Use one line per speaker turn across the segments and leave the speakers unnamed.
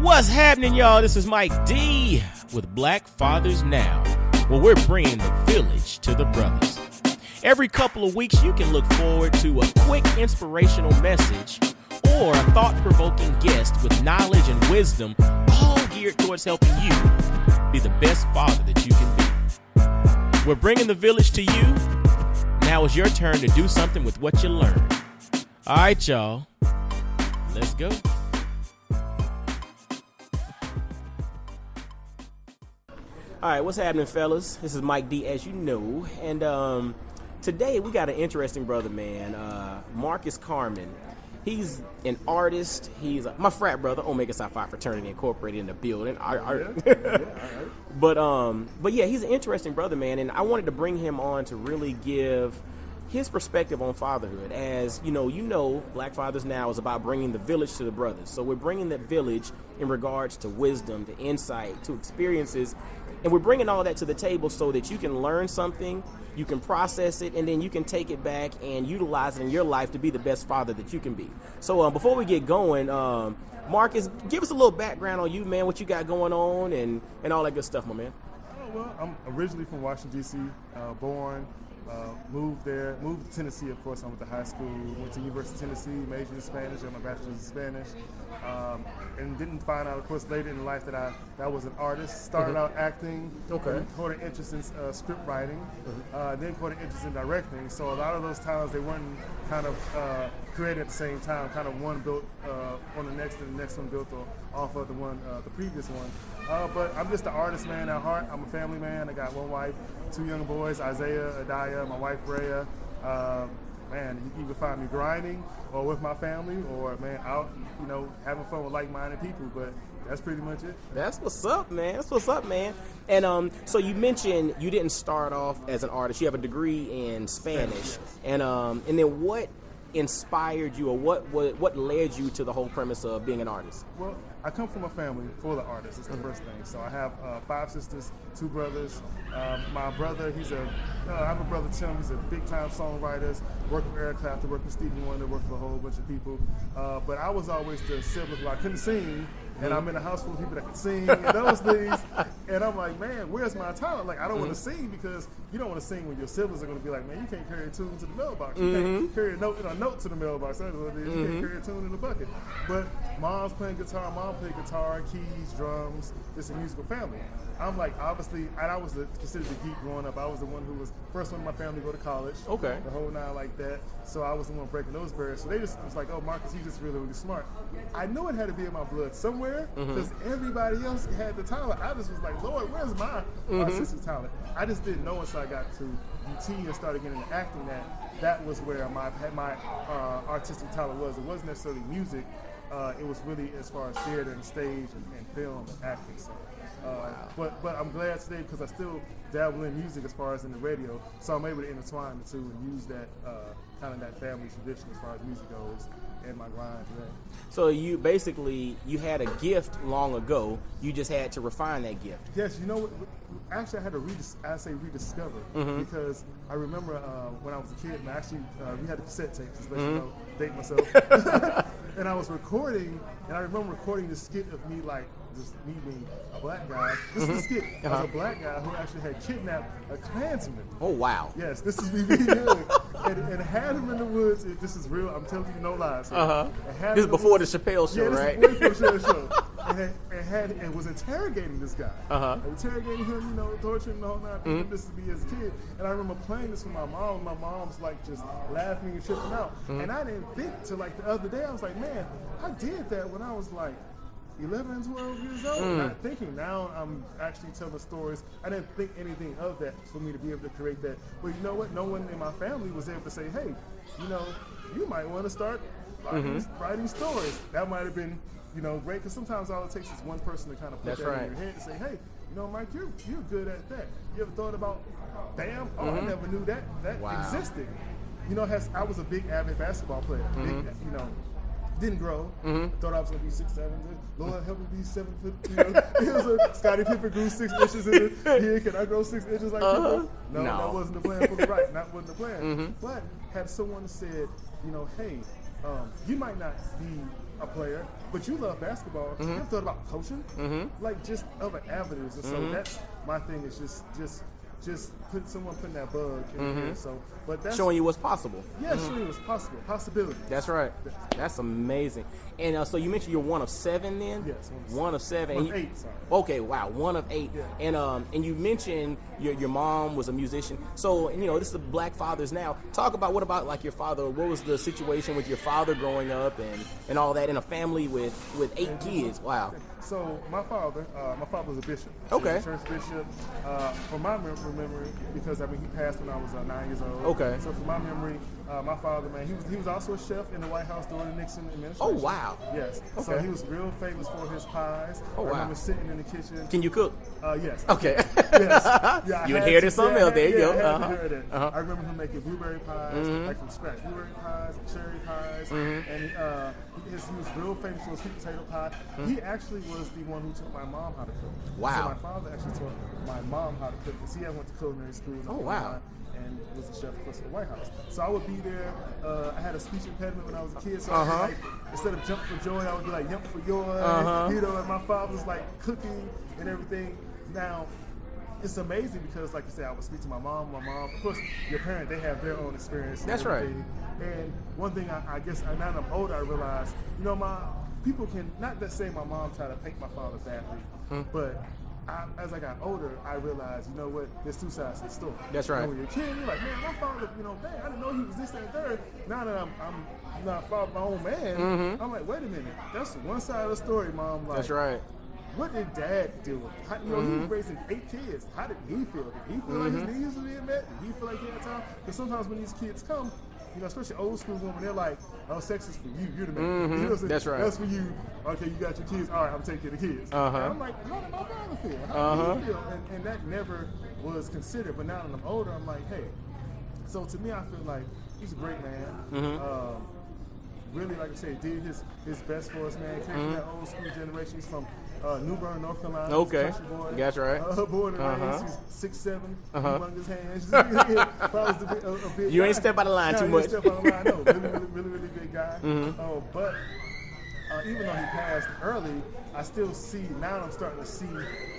What's happening, y'all? This is Mike D with Black Fathers Now, where we're bringing the village to the brothers. Every couple of weeks, you can look forward to a quick inspirational message or a thought-provoking guest with knowledge and wisdom, all geared towards helping you be the best father that you can be. We're bringing the village to you. Now it's your turn to do something with what you learned. All right, y'all. Let's go. All right, what's happening, fellas? This is Mike D, as you know, and today we got an interesting brother, man. Marcus Carmon. He's an artist. He's my frat brother, Omega Psi Phi Fraternity Incorporated in the building. But yeah, he's an interesting brother, man, and I wanted to bring him on to really give his perspective on fatherhood. As you know, Black Fathers Now is about bringing the village to the brothers. So we're bringing that village in regards to wisdom, to insight, to experiences. And we're bringing all that to the table so that you can learn something, you can process it, and then you can take it back and utilize it in your life to be the best father that you can be. So before we get going, Marcus, give us a little background on you, man, what you got going on and all that good stuff, my man.
Oh, well, I'm originally from Washington, D.C., born, moved to Tennessee, of course. I went to high school, went to University of Tennessee, majored in Spanish, got my bachelor's in Spanish, and didn't find out, of course, later in life that I was an artist. Started out acting, caught an interest in script writing, then caught an interest in directing. So a lot of those titles, they weren't kind of created at the same time. Kind of one built on the next, and the next one built off of the previous one. But I'm just an artist, man, at heart. I'm a family man. I got one wife, two young boys, Isaiah, Adiah, my wife, Rhea. Man, you can either find me grinding or with my family or, man, out, having fun with like-minded people. But that's pretty much it.
That's what's up, man. And so you mentioned you didn't start off as an artist. You have a degree in Spanish.
Yes.
And then what inspired you, or what led you to the whole premise of being an artist?
Well, I come from a family full of artists. It's the first thing. So I have 5 sisters, 2 brothers. My brother, I have a brother Tim. He's a big-time songwriter. Worked with Eric Clapton, worked with Stevie Wonder, worked with a whole bunch of people. But I was always the sibling who I couldn't sing, and I'm in a house full of people that can sing and those things. And I'm like, man, where's my talent? Like, I don't want to sing because you don't want to sing when your siblings are going to be like, man, you can't carry a tune to the mailbox. You can't carry a note to the mailbox. That's what it is. You can't carry a tune in the bucket. But mom's playing guitar. Mom played guitar, keys, drums. It's a musical family. I'm like, obviously, and I was considered the geek growing up. I was the one who was first one in my family to go to college.
Okay.
The whole nine like that. So I was the one breaking those barriers. So they just was like, oh, Marcus, he's just really, really smart. I knew it had to be in my blood somewhere because everybody else had the talent. I just was like, Lord, where's my artistic talent? I just didn't know until I got to UT and started getting into acting that was where my artistic talent was. It wasn't necessarily music. It was really as far as theater and stage and film and acting. So, but I'm glad today because I still dabble in music as far as in the radio, so I'm able to intertwine the two and use that kind of that family tradition as far as music goes and my grind today.
So you basically, you had a gift long ago, you just had to refine that gift.
Yes, you know what? Actually, I had to rediscover because I remember when I was a kid, and actually we had the cassette tapes, just let you know, date myself. And I was recording, and I remember recording this skit of me, like, just me being a black guy. This is a skit. I was a black guy who actually had kidnapped a Klansman.
Oh, wow.
Yes, this is me being young. and had him in the woods. This is real. I'm telling you, no lies.
This is before the Chappelle show, right?
Yeah, this is before the Chappelle show. And was interrogating this guy. Interrogating him, torturing the whole nine. This to be his kid. And I remember playing this with my mom. And my mom was like just laughing and tripping out. And I didn't think till like the other day. I was like, man, I did that when I was like 11 and 12 years old. Not thinking. Now I'm actually telling stories. I didn't think anything of that for me to be able to create that. But you know what? No one in my family was able to say, hey, you might want to start writing stories. That might have been, great, because sometimes all it takes is one person to kind of put that in your head and say, hey, Mike, you're good at that. You ever thought about, damn, I never knew that existed. I was a big avid basketball player. Didn't grow. Thought I was gonna be 6'7". Lord help me be 7 foot. It was a Scottie Pippen grew 6 inches in here. Can I grow 6 inches like Pippen? No, that wasn't the plan for the right. That wasn't the plan. But had someone said, hey, you might not be a player, but you love basketball. You ever thought about coaching? Like just other avenues. And so that's my thing is just putting that bug in here. So, but that's
showing you what's possible.
Yeah, showing you what's possible. Possibility.
That's right. That's amazing. And so you mentioned you're one of 7 then?
Yes.
One of 7.
One of 8, sorry.
Okay, wow, one of 8.
Yeah.
And you mentioned your mom was a musician. So, this is the Black fathers now. Talk about what about like your father? What was the situation with your father growing up and all that in a family with 8 kids? Wow.
So my father was a bishop.
Okay.
He was a church bishop. From my memory, because he passed when I was 9 years old.
Okay.
So from my memory, my father, man, he was also a chef in the White House during the Nixon administration.
Oh wow.
Yes.
Okay.
So he was real famous for his pies.
Oh wow.
I remember sitting in the kitchen.
Can you cook?
Yes.
Okay.
Yes. Yeah,
you inherited something else. There you go.
I remember him making blueberry pies, like from scratch. Blueberry pies, cherry pies, and he was real famous for his sweet potato pie. He actually was the one who taught my mom how to cook.
Wow.
So my father actually taught my mom how to cook because he had went to culinary school.
Oh wow.
And was a chef, of course, at the White House. So I would be there. I had a speech impediment when I was a kid, so instead of jump for joy, I would be like yump for joy. And my father was like cooking and everything. Now, it's amazing because, like you said, I would speak to my mom. Of course, your parent, they have their own experience.
That's right.
And one thing I guess now that I'm older, I realize, my people can not just say my mom tried to paint my father badly, but as I got older, I realized, you know what, there's 2 sides to the story.
That's right.
When you're a kid, you're like, man, my father, man, I didn't know he was this, that, and third. Now that I'm not my own man, I'm like, wait a minute, that's one side of the story, Mom. Like,
that's right.
What did Dad do? How, he was raising 8 kids. How did he feel? Did he feel like his needs were being met? Did he feel like he had time? Because sometimes when these kids come, especially old school women, they're like, oh, sex is for you. You're the man.
That's right.
That's for you. Okay, you got your kids. All right, I'm taking care of the kids. And I'm like, how did my father feel? How did he feel? And that never was considered. But now that I'm older, I'm like, hey. So to me, I feel like he's a great man. Really, like I said, did his best for us, man. Came from that old school generation. He's from New Bern, North Carolina.
Okay,
boy.
that's right.
Born and raised. He's 6'7", humongous hands. Probably a big
you
guy.
ain't step out of line too much.
Step out of line. No, really big guy. But even though he passed early, I still see, now I'm starting to see,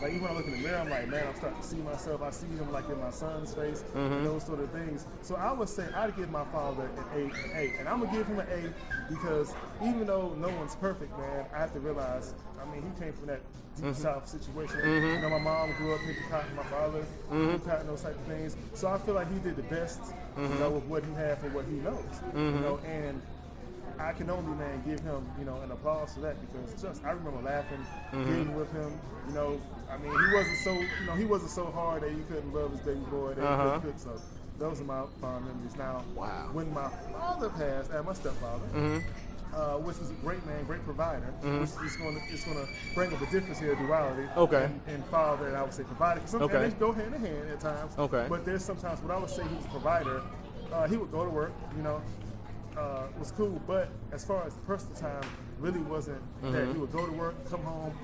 like even when I look in the mirror, I'm like, man, I'm starting to see myself. I see him like in my son's face, and those sort of things. So I would say I'd give my father an A. And I'm going to give him an A because even though no one's perfect, man, I have to realize, he came from that deep South situation. My mom grew up picking cotton, my father grew cotton, those type of things. So I feel like he did the best, with what he had for what he knows, and I can only, give him, an applause for that because I remember laughing, getting with him. He wasn't so hard that he couldn't love his baby boy, that he couldn't cook. So those are my fond memories. Now, when my father passed, I had my stepfather, which was a great man, great provider, which is going to bring up a difference here, duality, and father, and I would say provider. Sometimes they go hand in hand at times. But there's sometimes when I would say he was a provider, he would go to work, was cool, but as far as personal time, really wasn't that. He would go to work, come home,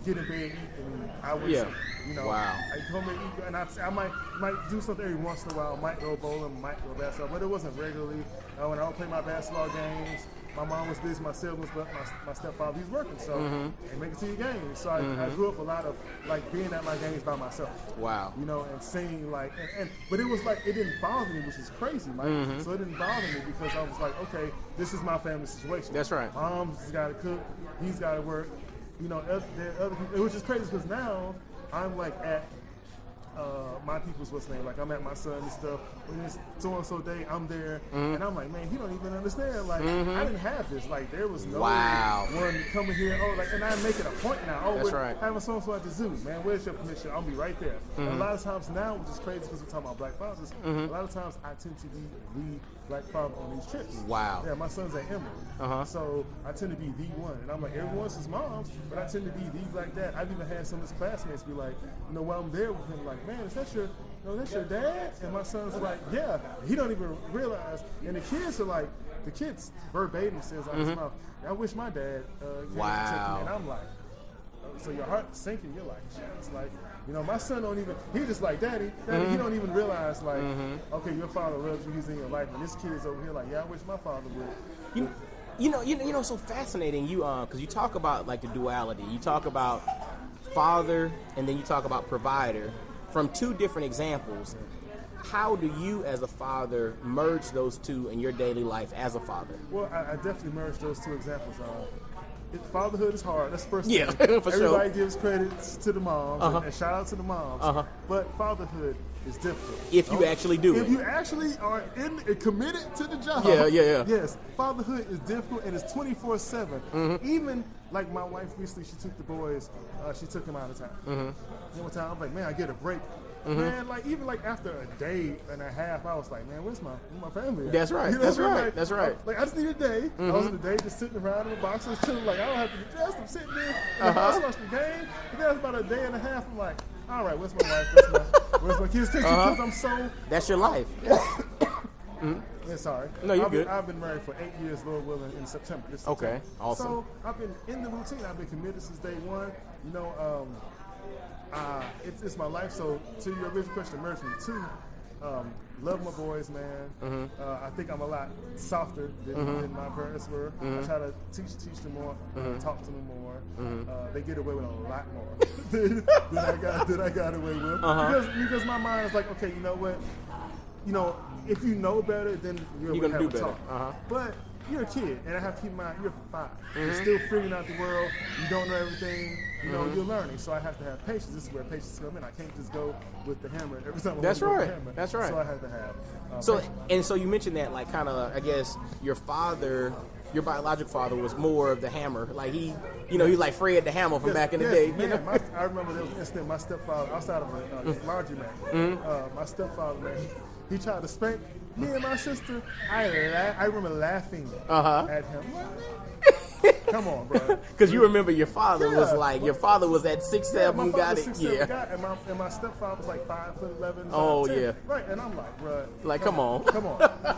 get in bed, eat, and I would, I come and eat, and I might do something every once in a while. Might go bowling, might go basketball, but it wasn't regularly. When I would play my basketball games, my mom was busy, my siblings, but my stepfather, he's working, so and make it to your games. So I grew up a lot of being at my games by myself. Wow. And singing but it was it didn't bother me, which is crazy, Mike. So it didn't bother me because I was like, okay, this is my family situation.
That's right.
Mom's got to cook, he's got to work. Other people, which is crazy because now I'm at my people's what's name, I'm at my son and stuff. When it's so-and-so day, I'm there, and I'm like, man, he don't even understand. I didn't have this. There was no one coming here. And I make it a point now.
That's right.
Having so-and-so at the zoo, man. Where's your permission? I'll be right there. And a lot of times now, which is crazy because we're talking about black fathers, a lot of times I tend to be the black father on these trips. Wow. Yeah, my son's at Emory, so I tend to be the one, and I'm like, everyone's his mom's, but I tend to be the black dad. I've even had some of his classmates be like, while I'm there with him, man, is that your dad? And my son's like, yeah. He don't even realize. And the kids are the kids verbatim says out his mouth, I wish my dad came and checked me. And I'm like, so your heart's sinking. You're like, shit. It's my son don't even, he just like, Daddy, he don't even realize, okay, your father loves you, he's in your life. And this kid's over here yeah, I wish my father would.
So fascinating. Because you talk about like the duality. You talk about father, and then you talk about provider from two different examples. How do you, as a father, merge those two in your daily life as a father?
Well, I definitely merge those two examples. Fatherhood is hard. That's the first
thing. For
Everybody gives credits to the moms and shout out to the moms. But fatherhood is difficult.
If you actually do it.
If you actually are committed to the job.
Yeah.
Yes, fatherhood is difficult and it's 24/7. Even like my wife recently, she took the boys, she took them out of town. And one time I'm like, man, I get a break. Man, like even like after a day and a half, I was like, man, where's my family at?
That's right.
You know
That's
what I mean?
right. That's right.
Like I just need a day. I was in a day just sitting around in the box, I was chilling. Like I don't have to get dressed. I'm sitting there in the house watching the game. And then about a day and a half, I'm like, all right, where's my wife? Where's my kids? Because I'm so.
That's your life.
Yeah, sorry.
No, you're good.
I've been married for 8 years, Lord willing, in September.
Okay, awesome.
So I've been in the routine. I've been committed since day one. You know, it's my life. So to your original question, merging the two, love my boys, man. I think I'm a lot softer than my parents were. I try to teach them more, talk to them more. They get away with a lot more than I got away with. Because my mind is like, okay, you know what? You know, if you know better, then you're gonna do better. But you're a kid, and I have to keep in mind you're 5. You're still figuring out the world. You don't know everything. You know, you're learning. So I have to have patience. This is where patience comes in. I can't just go with the hammer every time I want to go with the hammer.
That's right.
So I have to have.
So you mentioned that, like, kind of, I guess your father. Your biological father was more of the hammer. Like he like Fred the Hammer from back in the day.
Man,
you know?
I remember there was an incident. My stepfather, outside of a laundromat, my stepfather, man, he tried to spank me and my sister. I remember laughing at him. Come on, bro.
Because you remember your father was like, your father was at 6'7", got it.
6'7" guy, and my stepfather was like 5'11".
5'10". Yeah.
Right, and I'm like, bro.
Like, come on.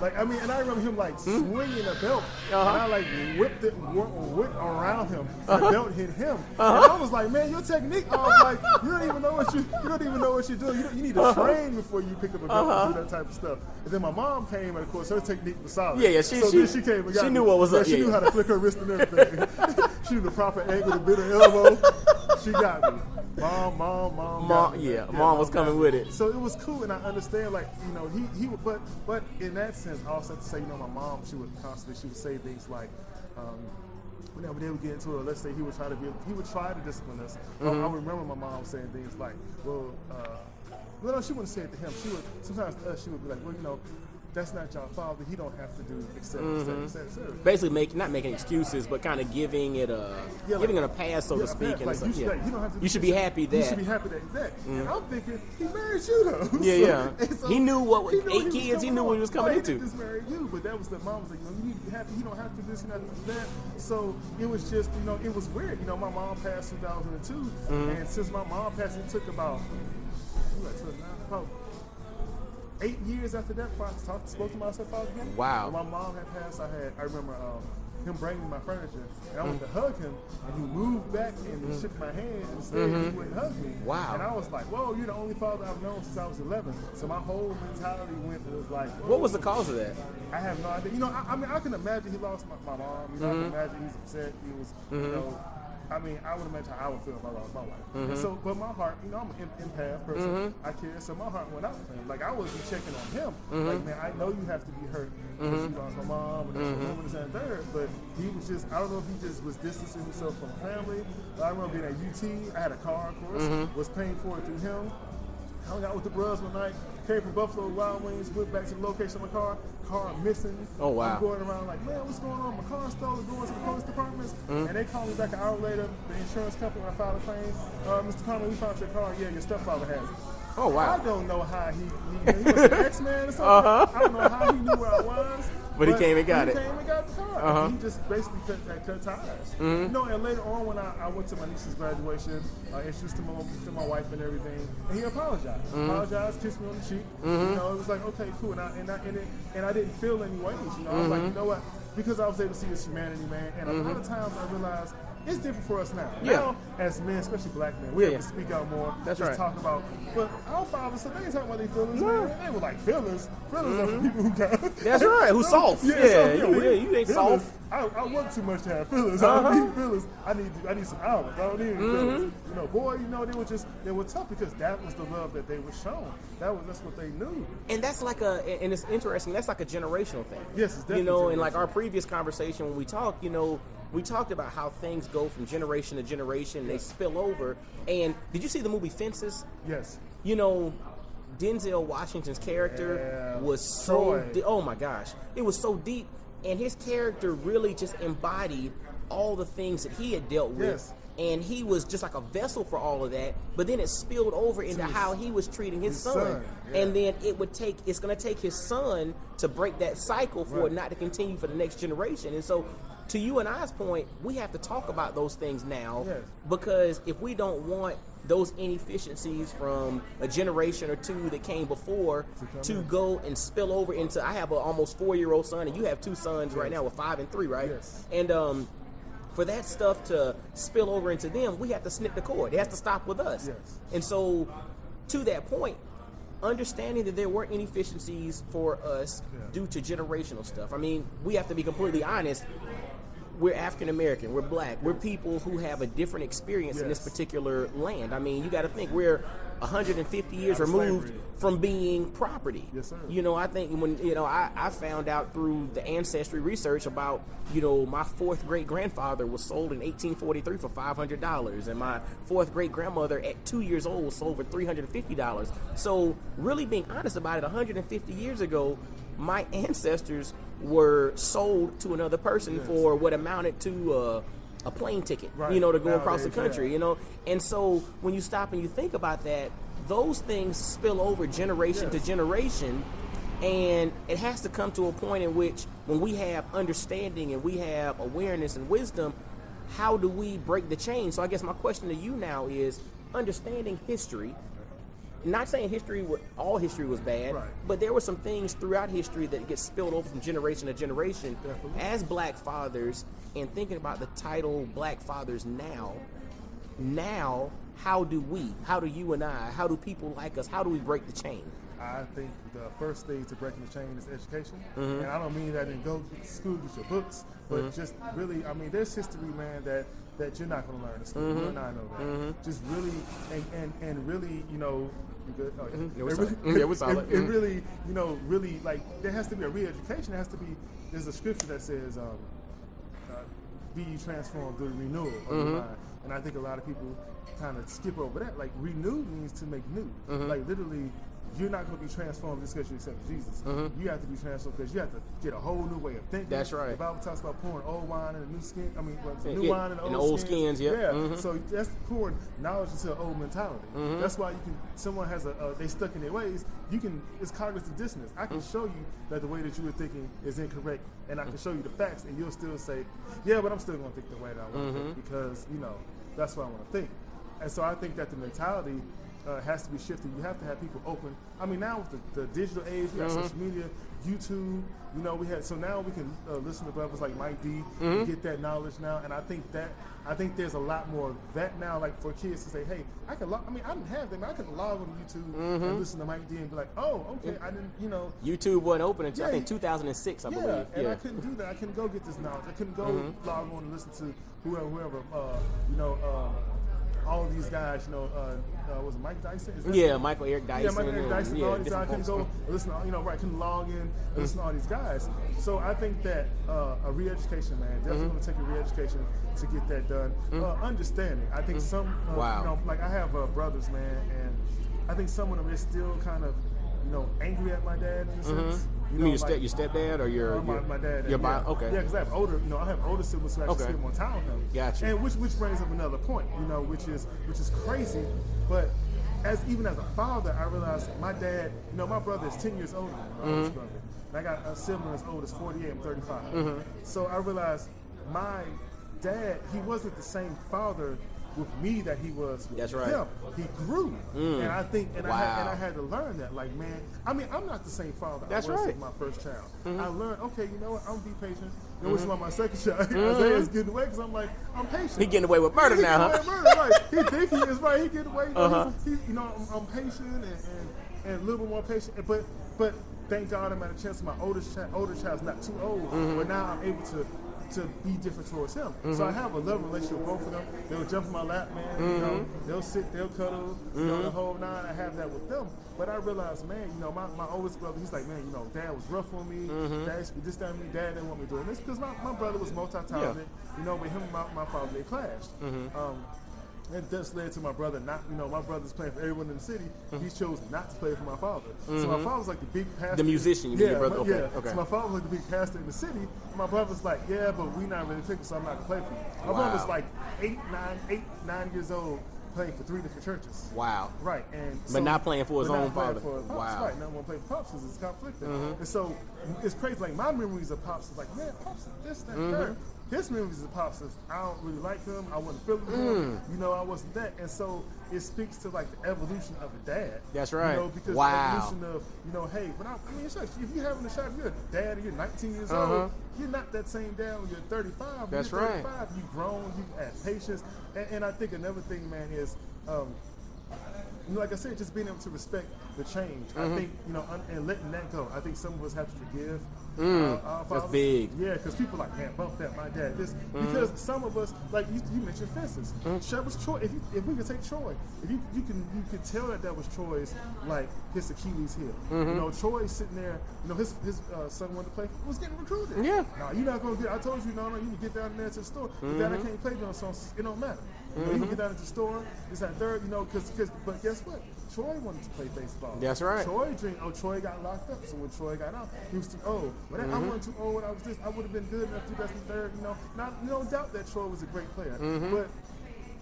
Like, I mean, and I remember him like swinging a belt, and I like whipped around him. The belt hit him, and I was like, man, your technique, I was like, you don't even know what you're doing. You need to train before you pick up a belt and do that type of stuff. And then my mom came, and of course her technique was solid.
Yeah,
she came and got
she knew what was up.
She knew how to flick her wrist and everything. She knew the proper angle to bend her elbow. She got me. Mom.
Mom was coming with it.
So it was cool, and I understand, like, you know, he but in that sense, I also have to say, you know, my mom, she would say things like, whenever they would get into it, let's say he would try to discipline us. I remember my mom saying things like, well, no, she wouldn't say it to him. Sometimes to us, she would be like, well, you know, that's not your father. He don't have to do et cetera.
Basically, not making excuses, but kind of giving it a pass, so to speak.
Like,
and
you don't have to.
You should be happy that.
You should be happy that. And I'm thinking, he married you though.
Yeah.
So
he knew what 8 kids. He knew what he was coming into.
He just married you, but that was the mom was like, you need to be happy. He don't have to do this, you don't have to do that. So it was just, you know, it was weird. You know, my mom passed in 2002, and since my mom passed, it took about 8 years after that before I spoke to my stepfather again.
Wow.
When my mom had passed, I remember him bringing me my furniture, and I went to hug him, and he moved back and he shook my hand and said he wouldn't hug me.
Wow.
And I was like, whoa, you're the only father I've known since I was 11. So my whole mentality was like, whoa.
What was the cause of that?
I have no idea. You know, I mean, I can imagine he lost my mom. You know, I can imagine he's upset. He was, you know, I mean, I would imagine how I would feel if I lost my wife. And so, but my heart, you know, I'm an empath person. I care. So my heart went out for him. Like, I wasn't checking on him. Like, man, I know you have to be hurt because you lost my mom and this woman, this and third. But he was just, I don't know if he just was distancing himself from family. But I remember being at UT. I had a car, of course. Was paying for it through him. Hung out with the bros one night. Came from Buffalo Wild Wings. Went back to the location of my car. Car missing.
Oh, wow.
I'm going around like, man, what's going on? My car's stolen. Going to the police departments. And they called me back an hour later. The insurance company, when I filed a claim. Mr. Carmon, we found your car. Yeah, your stepfather has it.
Oh, wow.
I don't know how he was an X-Man or something. I don't know how he knew where I was.
But he came and got it.
He came and got the car. He just basically cut ties. You know, and later on when I went to my niece's graduation, I introduced him to my wife and everything, and he apologized. Apologized, kissed me on the cheek. You know, it was like, okay, cool. And I didn't feel any ways. You know, I was like, you know what? Because I was able to see his humanity, man. And a lot of times I realized it's different for us now.
Yeah.
Now, as men, especially black men, we have to speak out more.
That's
just
right.
talk about. But our fathers, so they ain't talking about their feelings,
No.
man. They were like feelings. Feelings are for people who got.
That's right. Who's soft?
Yeah,
You ain't
feelings.
soft.
I work too much to have feelings. I don't need feelings. I need some hours. I don't need any feelings. You know, boy, they were tough because that was the love that they were shown. That's what they knew.
And that's like and it's interesting, that's like a generational thing.
Yes, it's definitely
You know, and like
generational.
our previous conversation when we talked, you know, we talked about how things go from generation to generation, they spill over. And did you see the movie Fences?
Yes.
You know, Denzel Washington's character was so oh my gosh, it was so deep, and his character really just embodied all the things that he had dealt with.
Yes.
And he was just like a vessel for all of that, but then it spilled over into how he was treating his son. And then it's going to take his son to break that cycle for it not to continue for the next generation. And so, to you and I's point, we have to talk about those things now, because if we don't want those inefficiencies from a generation or two that came before to go and spill over into, I have an almost 4-year-old son, and you have 2 sons right now with 5 and 3, right?
Yes.
And for that stuff to spill over into them, we have to snip the cord. It has to stop with us.
Yes.
And so, to that point, understanding that there were inefficiencies for us due to generational stuff. I mean, we have to be completely honest. We're African American, we're black, we're people who have a different experience in this particular land. I mean, you got to think we're 150 years removed from being property.
Yes, sir.
You know, I think when, you know, I found out through the ancestry research about, you know, my 4th great grandfather was sold in 1843 for $500, and my 4th great grandmother at 2 years old was sold for $350. So, really being honest about it, 150 years ago, my ancestors were sold to another person for what amounted to a plane ticket, you know, to go across the country, you know. And so when you stop and you think about that, those things spill over generation to generation, and it has to come to a point in which when we have understanding and we have awareness and wisdom, how do we break the chain? So I guess my question to you now is, understanding history, not saying all history was bad, but there were some things throughout history that get spilled over from generation to generation. As black fathers, and thinking about the title Black Fathers now, how do you and I, how do people like us, how do we break the chain?
I think the first thing to breaking the chain is education. And I don't mean that in go to school, get your books, but just really, I mean, there's history, man, that you're not going to learn in school. You and I know that. Just really, and really, you know, you good? Oh, yeah.
We're solid.
It really, you know, really, like, there has to be a re-education. There has to be, there's a scripture that says, be ye transformed through the renewal of your mind. And I think a lot of people kind of skip over that. Like, renew means to make new. Like, literally, you're not going to be transformed just because you accept Jesus. You have to be transformed because you have to get a whole new way of thinking.
That's right.
The Bible talks about pouring old wine in a new skin. I mean, new
Yeah,
wine in
in
old
skins.
So that's pouring knowledge into an old mentality. That's why someone has they stuck in their ways. It's cognitive dissonance. I can show you that the way that you were thinking is incorrect, and I can show you the facts, and you'll still say, yeah, but I'm still going to think the way that I want to think because, you know, that's what I want to think. And so I think that the mentality has to be shifted. You have to have people open. I mean, now with the digital age, we got social media, YouTube. You know, so now we can listen to brothers like Mike D and get that knowledge now. And I think there's a lot more of that now. Like for kids to say, hey, I can log. I mean, I didn't have them. I could log on YouTube and listen to Mike D and be like, oh, okay, I didn't. You know,
YouTube wasn't open until I think 2006, I believe.
And I couldn't do that. I couldn't go get this knowledge. I couldn't go log on and listen to whoever. You know. All of these guys, you know, was it Mike Dyson?
Michael Eric Dyson.
Yeah, Michael Eric Dyson. All these guys, I couldn't go listen. You know, couldn't log in and listen to all these guys. So I think that a re-education, man, definitely going to take a re-education to get that done. Understanding. I think some, you know, like I have brothers, man, and I think some of them are still kind of, you know, angry at my dad in a sense.
You mean your stepdad or your
my dad?
Okay.
Yeah, because I have older siblings who actually spend more time with him.
Gotcha.
And which brings up another point, you know, which is crazy. But even as a father, I realized my dad, you know, my brother is 10 years older than my oldest brother. And I got a sibling as old as 48. I'm 35. So I realized my dad, he wasn't the same father with me that he was with
That's right.
him. He grew, and I think, and
Wow.
I had to learn that. Like, man, I mean, I'm not the same father
That's
I was
right.
with my first child. I learned, okay, you know what? I'm gonna be patient. You know, which is why my second child, Isaiah's getting away because I'm like, I'm patient.
He getting away with murder
He
now,
getting
huh?
away with murder, right? He think he is right. He getting away. You know, you know, I'm patient and a little bit more patient. But thank God I'm at a chance. My older child's not too old, but now I'm able to be different towards him. So I have a love relationship with both of them. They'll jump in my lap, man. You know, they'll sit, they'll cuddle, you know, the whole nine. I have that with them. But I realized, man, you know, my oldest brother, he's like, man, you know, Dad was rough on me. Dad used to be this, that, and me. Dad didn't want me doing this because my brother was multi-talented. You know, but him and my father, they clashed. It just led to my brother not, you know, my brother's playing for everyone in the city. He chose not to play for my father. So my father was like the big pastor.
The musician, you mean your brother? Okay.
So my father was like the big pastor in the city. And my brother's like, yeah, but we not really picking, so I'm not gonna play for you. My brother's like 9 years old, playing for 3 different churches.
Wow.
Right, and
But not playing for his own father.
Wow. Right, not want to play for Pops because it's conflicting. And so it's crazy. Like my memories of Pops is like, man, Pops is this, that, third. His memories of Pops is I don't really like him. I wasn't feeling him. You know, I wasn't that. And so it speaks to like the evolution of a dad.
That's right.
You know, because the evolution of, you know, hey, when I mean, it's like, if you're having a shot, if you're a dad and you're 19 years old, you're not that same dad when you're 35.
That's
when you're 35,
right.
you've grown, you've had patience. And I think another thing, man, is you know, like I said, just being able to respect the change. I think, you know, and letting that go. I think some of us have to forgive our fathers.
That's big.
Yeah, because people like, man, bump that, my dad, this. Because some of us, like you mentioned fences. That was Troy. If we could take Troy, if you could tell that was Troy's, like, his Achilles heel. You know, Troy's sitting there, you know, his son wanted to play, was getting recruited.
Yeah.
No, you're not going to get, I told you, no, you can get down there to the store. But Dad, I can't play no song, it don't matter. You know, you can get down to the store, it's that third, you know, but guess what? Troy wanted to play baseball.
That's right.
Troy got locked up, so when Troy got out, he was too old. But I wasn't too old when I was this, I would have been good enough to best in third, you know. Not, no doubt that Troy was a great player. But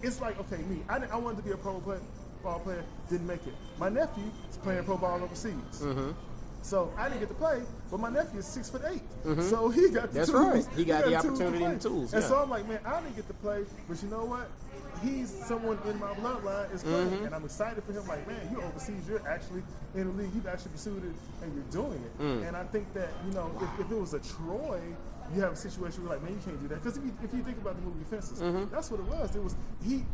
it's like, okay, me, I wanted to be a pro ball player, didn't make it. My nephew is playing pro ball overseas. So I didn't get to play, but my nephew is 6'8", so he got the tools.
That's right. He got the
tools to
opportunity
play.
and tools.
And so I'm like, man, I didn't get to play, but you know what? He's someone in my bloodline is playing, and I'm excited for him. Like, man, you're overseas, you're actually in the league, you've actually pursued it, and you're doing it. And I think that, you know, if it was a Troy, you have a situation where, like, man, you can't do that. Because if you think about the movie Fences, that's what it was. It was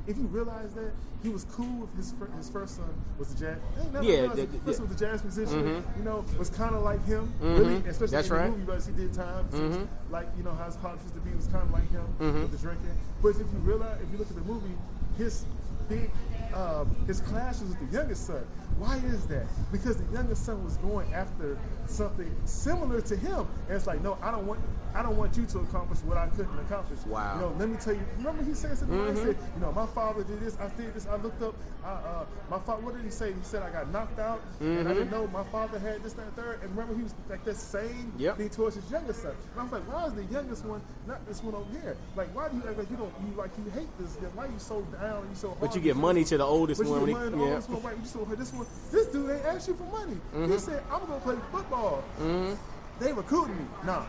if you realize that he was cool with his first son was the jazz. First was the jazz musician. You know, was kind of like him, really, especially
That's
in the
right.
movie. But he did time, like, you know, how his pops used to be, was kind of like him with the drinking. But if you realize, if you look at the movie, his clashes with the youngest son. Why is that? Because the youngest son was going after something similar to him, and it's like, no, I don't want you to accomplish what I couldn't accomplish.
Wow.
You know, let me tell you. Remember, he said something. He said, you know, my father did this. I did this. I looked up. My father. What did he say? He said I got knocked out, and I didn't know my father had this, that, and third. And remember, he was like that same thing towards his youngest son. And I was like, why is the youngest one not this one over here? Like, why do you act like you hate this? Why are you so down? You so hard?
But you give money to the oldest
But
one.
you give money to the oldest one, right? You saw this one. This dude ain't asked you for money. He said, I'm gonna play football. They recruiting me. No.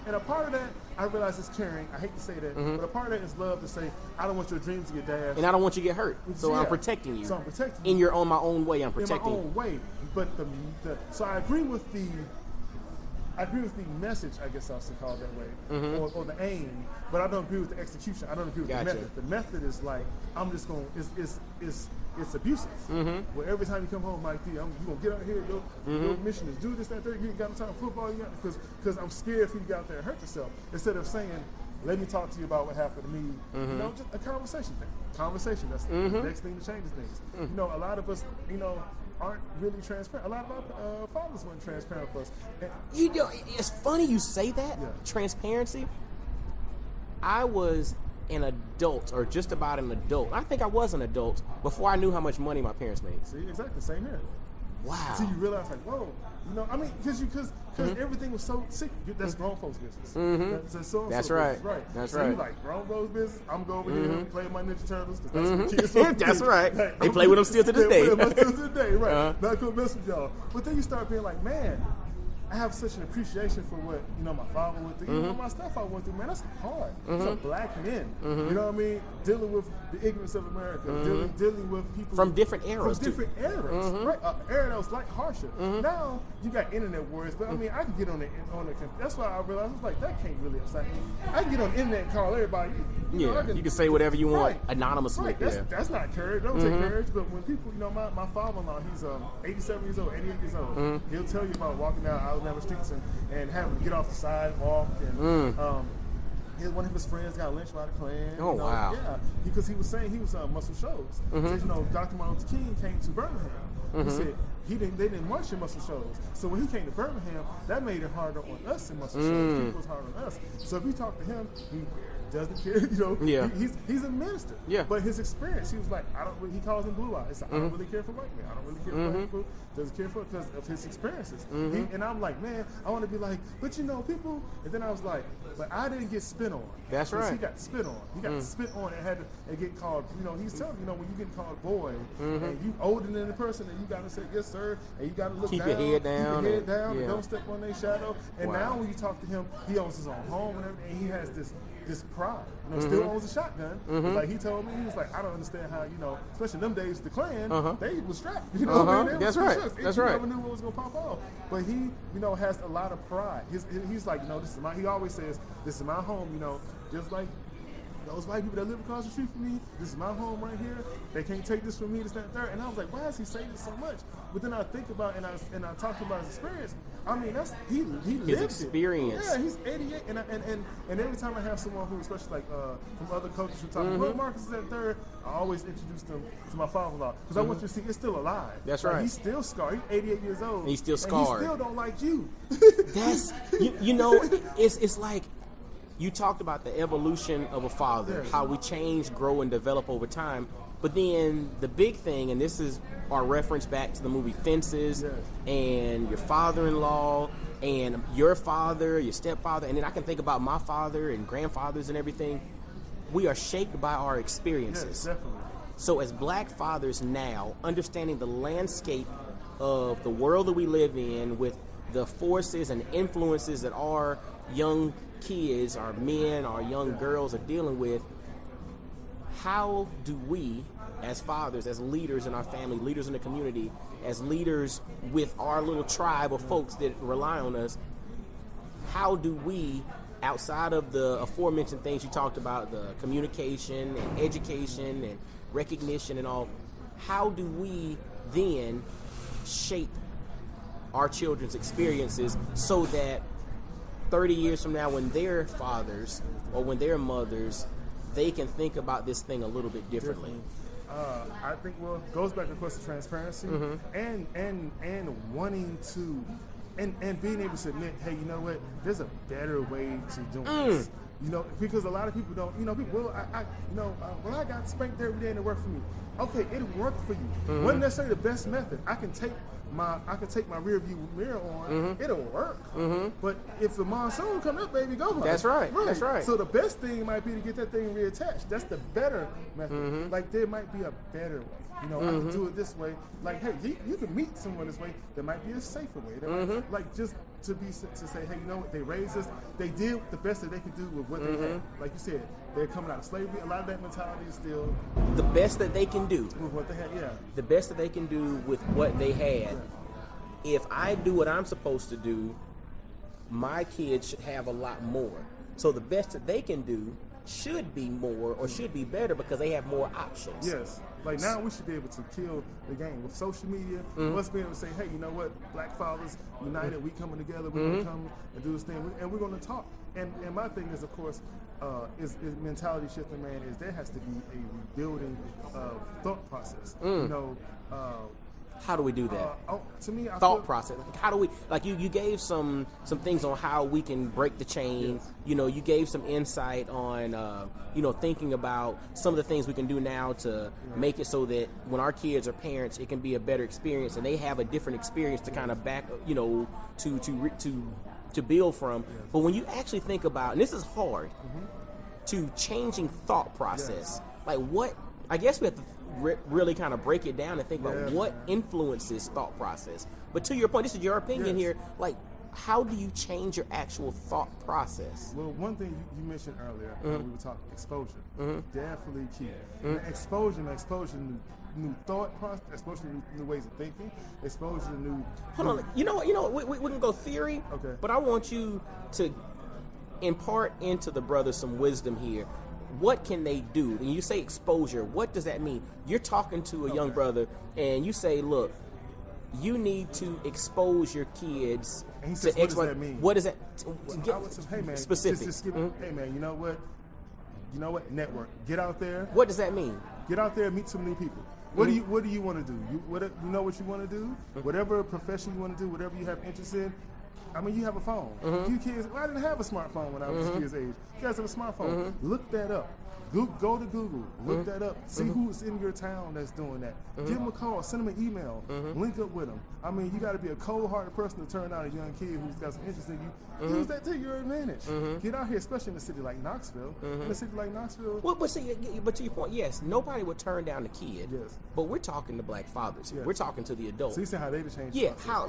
And a part of that, I realize is caring. I hate to say that, but a part of that is love to say, I don't want your dreams to get dashed.
And I don't want you to get hurt. So I'm protecting you.
So I'm protecting you.
In my own way, I'm protecting you.
In my own way. But so I agree with the message, I guess I should call it that way, or the aim, but I don't agree with the execution. I don't agree with the method. The method is like, I'm just going, it's abusive. Where every time you come home, Mike D, you're going to get out here, your mission is do this, that, third, you ain't got no time for football, because I'm scared for you to get out there and hurt yourself. Instead of saying, let me talk to you about what happened to me, you know, just a conversation thing. Conversation, that's the next thing that changes things. You know, a lot of us, you know, aren't really transparent. A lot of our fathers weren't transparent with us. And,
You know, it's funny you say that.
Yeah.
Transparency. I was an adult, or just about an adult. I think I was an adult before I knew how much money my parents made.
see, exactly, same here.
Wow.
So you realize, like, whoa, you know, I mean, because everything was so sick. That's grown folks' business.
That's right.
Business, right.
That's
so
right.
you like grown folks' business. I'm going over here and play my Ninja Turtles because that's what kids do.
That's right.
Like,
They play with them still to this day.
Play with them still to this day, right? Not gonna mess with y'all. But then you start being like, man, I have such an appreciation for what, you know, my father went through, even my stepfather went through. Man, that's hard. These are black men. You know what I mean? Dealing with the ignorance of America, dealing with people
from different eras.
Right? Era that was like harsher. Now you got internet warriors, but I mean, I can get on the. That's why I realized I was like, that can't really upset me. I can get on the internet and call everybody. You know,
you can say whatever you want anonymously.
Right. That's not courage. Don't take courage. But when people, you know, my father-in-law, he's 87 years old, 88 years old. He'll tell you about walking down Alabama streets and having to get off the sidewalk and one of his friends got lynched by the Klan.
Oh, wow.
Yeah, because he was saying he was on Muscle Shoals. So, you know, Dr. Martin Luther King came to Birmingham. He said they didn't march in Muscle Shoals. So when he came to Birmingham, that made it harder on us in Muscle Shoals. People was harder on us. So if you talk to him, he doesn't care, you know.
Yeah.
He's a minister.
Yeah.
But his experience, he was like, he calls him blue eyes. I don't really care for white men. I don't really care for black people. Doesn't care for it because of his experiences. And I'm like, man, I want to be like, but you know, people. And then I was like, but I didn't get spit on.
That's right.
He got spit on. He got spit on and had to get called. You know, he's telling you know when you get called boy and you older than the person, and you got to say yes sir, and you got to look
keep
down,
your head down,
keep your head down, and don't step on their shadow. And
wow.
now when you talk to him, he owns his own home and everything. And he has this pride. You know, still owns a shotgun. Like he told me, he was like, I don't understand how, you know, especially in them days, the Klan, they was strapped. You know, what I mean?
That's right. That's right.
Never knew what was gonna pop off. But he, you know, has a lot of pride. He's like, you know, this is my. He always says, this is my home. You know, just like those white people that live across the street from me, this is my home right here. They can't take this from me, this, that, and third. And I was like, why is he saying this so much? But then I think about and I talked about his experience. I mean, that's he lived
his experience.
Yeah, he's 88, and every time I have someone who, especially like from other coaches who talk about Marcus is that third, I always introduce them to my father-in-law because I want you to see it's still alive.
That's
like,
right.
He's still scarred. He's 88 years old.
He's still scarred.
And he still don't like you.
That's you know, it's like. You talked about the evolution of a father, how we change, grow, and develop over time. But then the big thing, and this is our reference back to the movie Fences, and your father-in-law, and your father, your stepfather, and then I can think about my father and grandfathers and everything. We are shaped by our experiences.
Yes, definitely.
So as black fathers now, understanding the landscape of the world that we live in with the forces and influences that our young kids, our men, our young girls are dealing with, how do we, as fathers, as leaders in our family, leaders in the community, as leaders with our little tribe of folks that rely on us, how do we, outside of the aforementioned things you talked about, the communication and education and recognition and all, how do we then shape our children's experiences so that 30 years from now, when they're fathers or when they're mothers, they can think about this thing a little bit differently?
I think, well, it goes back to the question of transparency and wanting to, and being able to admit, hey, you know what, there's a better way to do this. You know, because a lot of people don't, you know, people, well, I got spanked every day and it worked for me. Okay, it worked for you. Wasn't necessarily the best method. I can take my rear view mirror on, it'll work. But if the monsoon come up, baby, go home.
That's right. That's right.
So the best thing might be to get that thing reattached. That's the better method. Like there might be a better way. You know, I can do it this way. Like, hey, you can meet someone this way. There might be a safer way. There might, like just to say, hey, you know what? They raised us. They did the best that they could do with what they had. Like you said, they're coming out of slavery. A lot of that mentality is still
the best that they can do
with what they had. Yeah,
the best that they can do with what they had. If I do what I'm supposed to do, my kids should have a lot more. So the best that they can do should be more or should be better because they have more options.
Yes. Like now we should be able to kill the game with social media. Let's be able to say, hey, you know what? Black fathers united, we coming together, we're going to come and do this thing, and we're going to talk. And my thing is, of course, is mentality shifting, man, is there has to be a rebuilding of thought process. You know,
how do we do that?
To me,
thought process. Like how do we? Like you gave some things on how we can break the chain.
Yes.
You know, you gave some insight on thinking about some of the things we can do now to make it so that when our kids are parents, it can be a better experience and they have a different experience to kind of back, to build from. Yes. But when you actually think about, and this is hard, to changing thought process. Like what? I guess we have to really kind of break it down and think about what influences thought process. But to your point, this is your opinion here. Like, how do you change your actual thought process?
Well, one thing you mentioned earlier when we were talking exposure, definitely key. Exposure, new thought process, exposure to new ways of thinking, exposure to new.
Hold on, you know what? We can go theory.
Okay.
But I want you to impart into the brothers some wisdom here. What can they do? When you say exposure, what does that mean? You're talking to a young brother, and you say, "Look, you need to expose your kids."
And he says, "What does that mean?"
What does that?
I would say, "Hey man,
specific.
Just give hey man, you know what? Network. Get out there.
What does that mean?
Get out there, meet some new people. What do you want to do? You know what you want to do? Whatever profession you want to do, whatever you have interest in. I mean, you have a phone. You kids, I didn't have a smartphone when I was kids' age. You guys have a smartphone. Look that up. Go to Google. Look that up. See who's in your town that's doing that. Give them a call. Send them an email. Link up with them. I mean, you got to be a cold-hearted person to turn down a young kid who's got some interest in you. Use that to your advantage. Get out here, especially in a city like Knoxville. In a city like Knoxville.
Well, but to your point, yes, nobody would turn down the kid.
Yes.
But we're talking to black fathers here.
Yes.
We're talking to the adults.
So you say how they change.
Yeah. How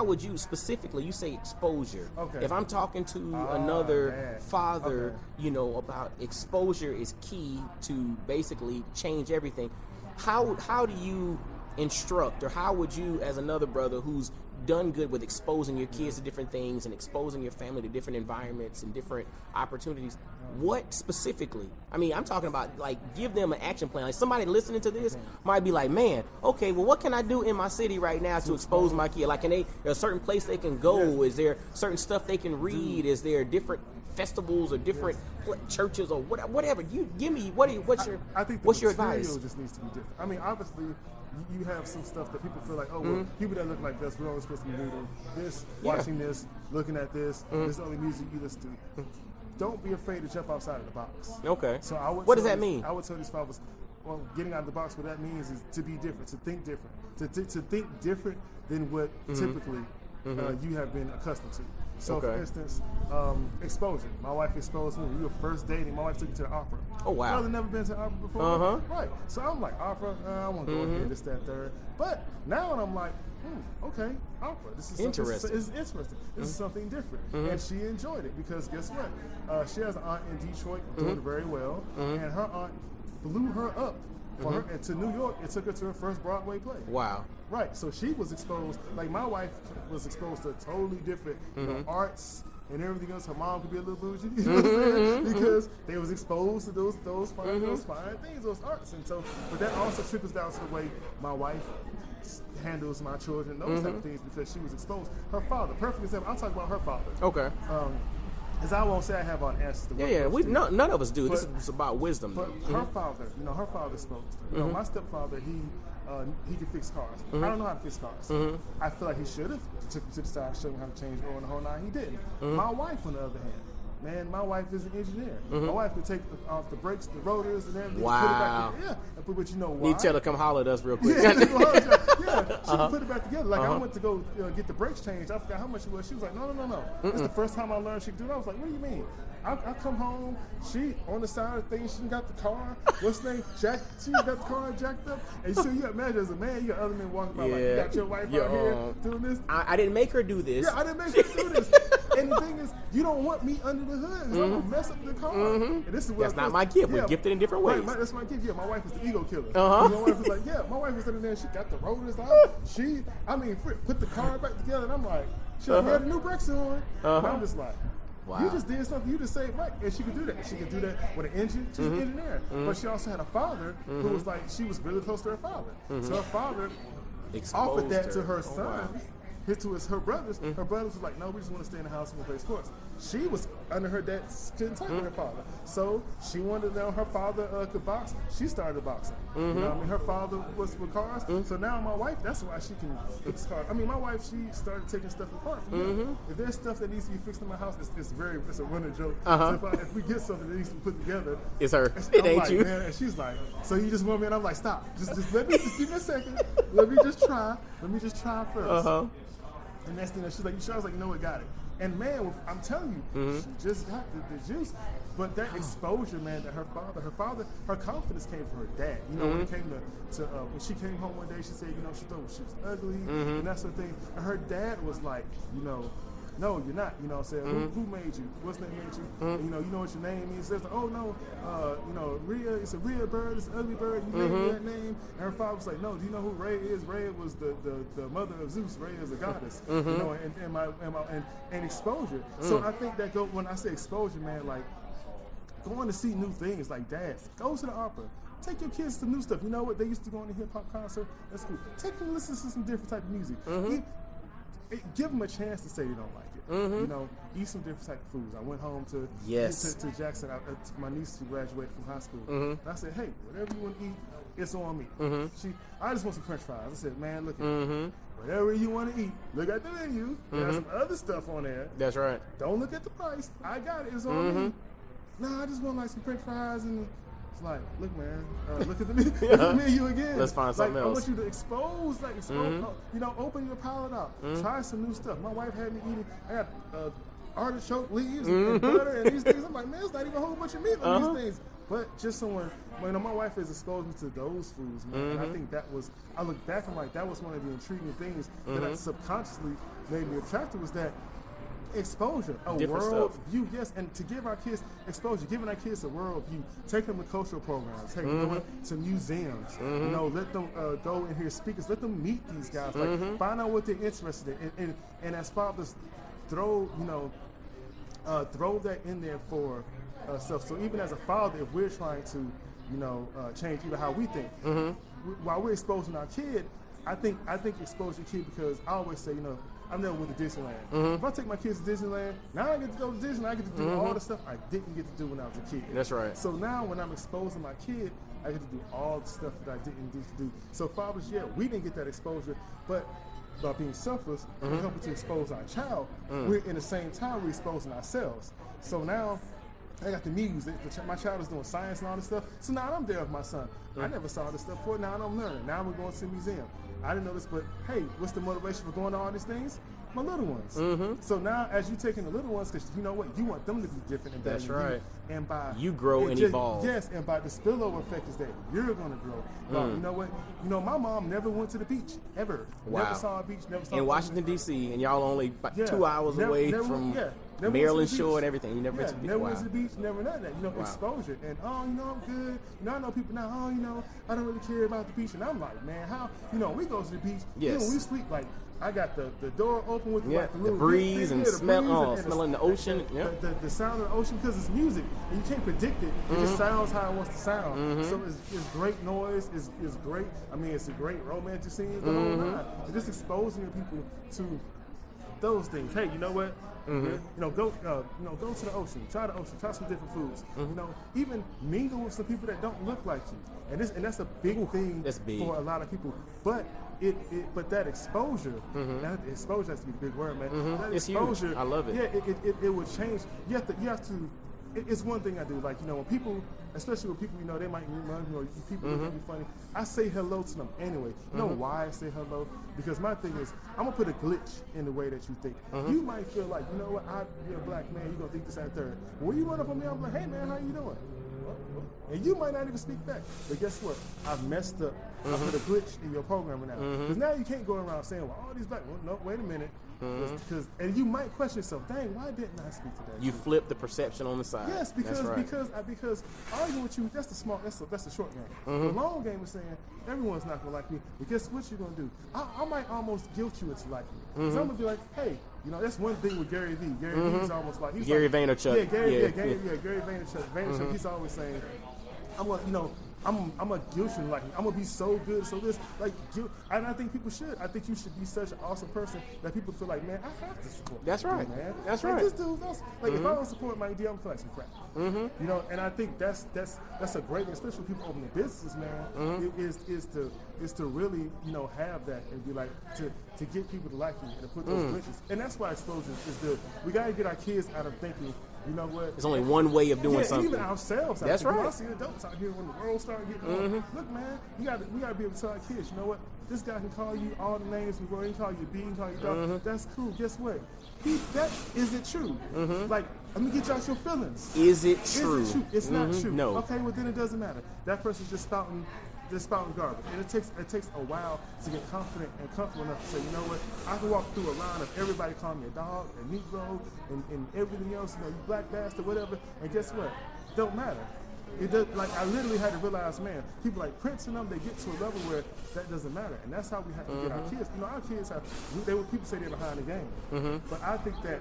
would you specifically? You say exposure.
Okay.
If I'm talking to another father, about exposure is key to basically change everything. How do you instruct, or how would you, as another brother who's done good with exposing your kids to different things and exposing your family to different environments and different opportunities, what specifically? I mean, I'm talking about, like, give them an action plan. Like, somebody listening to this might be like, man, okay, well, what can I do in my city right now to expose my kid? Like, there's a certain place they can go? Is there certain stuff they can read? Is there different festivals or different churches or whatever? You give me what's your advice?
Just needs to be different. I mean, obviously, you have some stuff that people feel like, oh, well, people that look like this, we're only supposed to be reading this, watching this, looking at this. This is the only music you listen to. Don't be afraid to jump outside of the box.
Okay.
So I would.
What does that mean?
I would tell these fathers, well, getting out of the box, what that means is to be different, to think different, to think different than what typically you have been accustomed to. So, for instance, exposure. My wife exposed me. We were first dating. My wife took me to the opera.
Oh, wow.
I've never been to the opera before. Right. So I'm like, opera, I want to go here, this, that, third. But now I'm like, okay, opera. This is
interesting.
This is interesting. This is something different. And she enjoyed it because guess what? She has an aunt in Detroit doing very well. And her aunt flew her up for her, and to New York. It took her to her first Broadway play.
Wow.
Right, so she was exposed, like my wife was exposed to totally different arts and everything else. Her mom could be a little bougie, you know what I'm saying? Because they was exposed to those fine things, those arts. And so, but that also trickles down to the way my wife handles my children, those type of things, because she was exposed. Her father, perfect example, I'll talk about her father.
Okay.
As I won't say I have all the answers to
none of us do. This is about wisdom.
But her father, her father exposed her. My stepfather, he can fix cars. I don't know how to fix cars. I feel like he should have. Took him to the side, showed him how to change oil and the whole nine. He didn't. My wife, on the other hand, man, my wife is an engineer. My wife could take off the brakes, the rotors, and everything.
Wow.
Put it back together. But you know why?
Need to tell her to come holler at us real quick.
She can put it back together. Like I went to go get the brakes changed. I forgot how much it was. She was like, no. It's the first time I learned she could do it. I was like, what do you mean? I come home, she on the side of things, she got the car, what's the name, she got the car jacked up, and so you imagine as a man, you got other men walking by like, you got your wife out here doing this.
I didn't make her do this.
Yeah, I didn't make her do this. And the thing is, you don't want me under the hood, because I'm going to mess up the car. And this is
That's not my gift. We're gifted in different ways.
Right, that's my gift. Yeah, my wife is the ego killer. My wife was like, my wife was sitting there, she got the rotors out. Put the car back together, and I'm like, she had the new brakes on. And I'm just like, wow. You just did something. You just saved right, and she could do that. She could do that with an engine. She's an engineer, but she also had a father who was like, she was really close to her father. So her father offered that to her son. Her brothers. Her brothers was like, no, we just want to stay in the house and play sports. She was under her dad, couldn't talk with her father. So she wanted to know her father could box. She started boxing. You know what I mean? Her father was with cars. So now my wife, that's why she can fix cars. I mean, my wife, she started taking stuff apart from me. If there's stuff that needs to be fixed in my house, it's a running joke. So if we get something that needs to be put together,
it's her. It ain't
like,
you.
Man, and she's like, so you just want me? And I'm like, stop. Just let me, just give me a second. Let me just try. Let me just try first. And next thing she's like, you sure? I was like, you know what, got it. And man, I'm telling you, she just got the juice. But that exposure, man, that her confidence came from her dad. You know, when it came to when she came home one day, she said, you know, she thought she was ugly and that sort of thing. And her dad was like, you know, no, you're not. You know what I'm saying? Who made you? What's name made you? And, you know what your name means. There's like, oh no, you know, Rhea, it's a Rhea bird, it's an ugly bird, you made me that name. And her father was like, no, do you know who Rhea is? Rhea was the mother of Zeus. Rhea is a goddess. You know, and exposure. So I think that when I say exposure, man, like going to see new things, like dads, go to the opera. Take your kids to new stuff. You know what? They used to go on a hip hop concert. That's cool. Take them to listen to some different type of music. Give them a chance to say they don't like it. You know, eat some different type of foods. I went home to Jackson. My niece, she graduated from high school. And I said, hey, whatever you want to eat, it's on me. I just want some French fries. I said, man, look at whatever you want to eat, look at the menu. There's some other stuff on there.
That's right.
Don't look at the price. I got it. It's on me. No, I just want like some French fries and. It's like, look, man, look at the menu again.
Let's find something else.
I want you to expose, you know, open your palate out. Try some new stuff. My wife had me eating, I got artichoke leaves and butter and these things. I'm like, man, it's not even a whole bunch of meat on these things. But just someone, you know, my wife has exposed me to those foods, man. And I think that was, I look back and like, that was one of the intriguing things that I subconsciously made me attracted was that exposure, a world view, yes, and to give our kids exposure, giving our kids a world view, take them to cultural programs, take them to museums, you know, let them go and hear speakers, let them meet these guys, like find out what they're interested in, and as fathers, throw that in there for self. So even as a father, if we're trying to, you know, change even how we think, while we're exposing our kid, I think expose your kid because I always say, you know, I've never went to Disneyland. If I take my kids to Disneyland, now I get to go to Disney. I get to do all the stuff I didn't get to do when I was a kid.
That's right.
So now when I'm exposing my kid, I get to do all the stuff that I didn't get to do. So fathers, yeah, we didn't get that exposure, but by being selfless and helping to expose our child, we're in the same time we're exposing ourselves. So now I got the muse. My child is doing science and all this stuff. So now I'm there with my son. I never saw this stuff before. Now I'm learning. Now we're going to the museum. I didn't know this, but hey, what's the motivation for going to all these things? My little ones. So now, as you taking the little ones, because you know what, you want them to be different and better. That's right. And by
you grow and evolve.
Yes, and by the spillover effect is that you're going to grow. But you know what? You know, my mom never went to the beach ever.
Wow.
Never saw a beach. Never saw.
In Washington D.C. and y'all only about 2 hours away from Maryland Shore and everything. You never went to the beach.
Never went to the beach. Never none of that. You know, exposure and you know, I'm good. You know, I know people now. You know, I don't really care about the beach, and I'm like, man, how? You know, we go to the beach.
Yes.
You know, we sleep like. I got the door open with like the little
breeze and smelling the ocean.
The sound of the ocean because it's music and you can't predict it. It just sounds how it wants to sound. So it's great noise. It's great. I mean, it's a great romantic scene. The whole nine. Just exposing people to those things. Hey, you know what? You know, go to the ocean. Try the ocean. Try some different foods. You know, even mingle with some people that don't look like you. And that's a big thing for a lot of people. But but that exposure, that exposure has to be the big word, man. That
it's
exposure,
huge. I love it.
Yeah, it would change. You have to. It's one thing I do, like, you know, when people, especially with people, you know, they might remind me, or people think me funny. I say hello to them anyway. You know why I say hello? Because my thing is, I'm gonna put a glitch in the way that you think. You might feel like, you know what, you're a black man, you're gonna think this, that, third. When you run up on me, I'm like, hey man, how you doing? And you might not even speak back. But guess what? I've messed up. I put a glitch in your programming now. Because now you can't go around saying, well, all these black, well, no, wait a minute. And you might question yourself, dang, why didn't I speak to that?
You flip the perception on the side.
Yes, because arguing with you, that's the short game. The long game is saying everyone's not gonna like me. But guess what you're gonna do? I might almost guilt you into liking me. So I'm gonna be like, hey, you know, that's one thing with Gary Vee. Gary Vee's almost like
Gary Vaynerchuk.
Yeah, Gary Vaynerchuk. Vaynerchuk, he's always saying, I'm a guilt you, like I'm gonna be so good, so this, like, and I think people should. I think you should be such an awesome person that people feel like, man, I have to support.
That's right,
dude, man.
That's
like,
right.
This dude, like, if I don't support my idea, I'm feel like some crap. You know, and I think that's a great thing, especially when people open their businesses, man. Is to really, you know, have that and be like to get people to like you and to put those glitches. And that's why exposure is good. We gotta get our kids out of thinking, you know what?
There's only one way of doing something.
Even ourselves.
That's right.
I see adults out here when the world started getting on. Look, man, we gotta be able to tell our kids, you know what? This guy can call you all the names before he can call you B, he can call you dog. That's cool. Guess what? That isn't true. Like, Let me get you out your feelings.
Is it true?
Is it true? It's not true.
No.
Okay, well then it doesn't matter. That person's just spouting garbage. And it takes a while to get confident and comfortable enough to say, you know what, I can walk through a line of everybody calling me a dog, a Negro, and everything else, you black bastard, whatever, and guess what? Don't matter. It does, like, I literally had to realize, man, people like Prince and them, they get to a level where that doesn't matter. And that's how we have to get our kids. Our kids people say they're behind the game. But I think that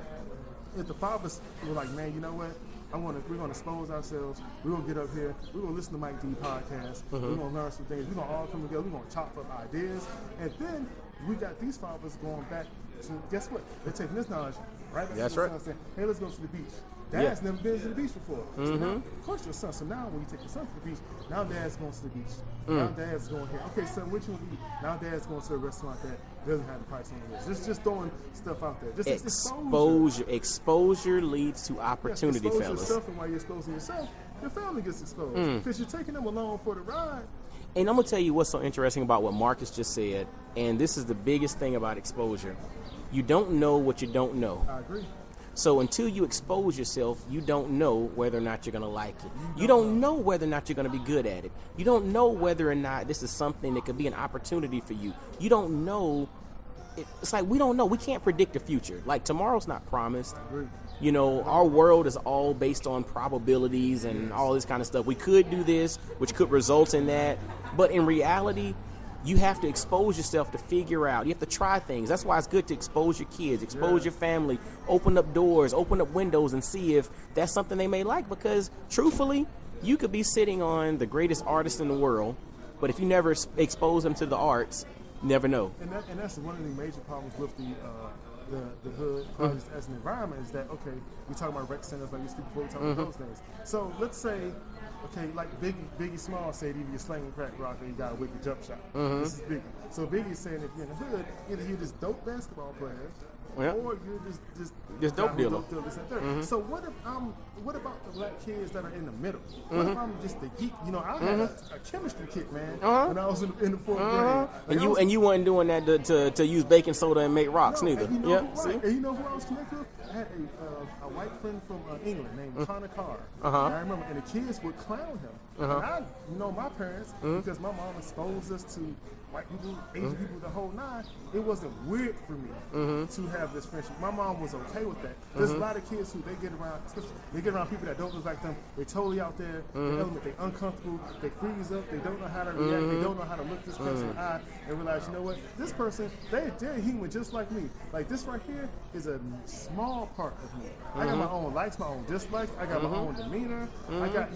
if the fathers were like, man, you know what? We're gonna expose ourselves. We're gonna get up here. We're gonna listen to Mike D podcast. We're gonna learn some things. We're gonna all come together. We're gonna chop up ideas, and then we got these fathers going back to, guess what? They're taking this knowledge right.
That's right.
Saying, hey, let's go to the beach. Dad's never been to the beach before. So now, of course, your son. So now, when you take your son to the beach, now Dad's going to the beach. Now Dad's going here. Okay, son, what you want to eat? Now Dad's going to a restaurant that doesn't have the price on the list. Just throwing stuff out there. Just exposure.
Exposure leads to opportunity,
expose
fellas.
Yourself, and while you're exposing yourself, your family gets exposed because you're taking them along for the ride.
And I'm gonna tell you what's so interesting about what Marcus just said, and this is the biggest thing about exposure. You don't know what you don't know.
I agree.
So until you expose yourself, you don't know whether or not you're going to like it. You don't know whether or not you're going to be good at it. You don't know whether or not this is something that could be an opportunity for you. You don't know. It's like we don't know. We can't predict the future. Like tomorrow's not promised. Our world is all based on probabilities and all this kind of stuff. We could do this, which could result in that. But in reality, you have to expose yourself to figure out. You have to try things. That's why it's good to expose your kids, expose your family, open up doors, open up windows, and see if that's something they may like. Because truthfully, you could be sitting on the greatest artist in the world, but if you never expose them to the arts, you never know.
And that's one of the major problems with the hood as an environment is that, okay, we talk about rec centers like we speak before, we talk about those things. So let's say, okay, like Biggie Small said, either you're slanging crack rock or you got a wicked jump shot. This is Biggie. So Biggie's saying if you're in the hood, either you're this dope basketball player, or you're just dope dealer. So what about the black kids that are in the middle? What if I'm just the geek? I had a chemistry kit, man, when I was in the fourth grade.
Like and you weren't doing that to use baking soda and make rocks neither.
And you know who I was connected with? I had a white friend from England named Connor Carr. And I remember, and the kids would clown him. And I know my parents, because my mom exposed us to white people, Asian people, the whole nine. It wasn't weird for me to have this friendship. My mom was okay with that. There's a lot of kids who they get around people that don't look like them. They're totally out there. They're uncomfortable. They freeze up. They don't know how to react. They don't know how to look this person in the eye and realize, you know what? This person, they're human just like me. Like this right here is a small part of me. I got my own likes, my own dislikes. I got my own demeanor. I got,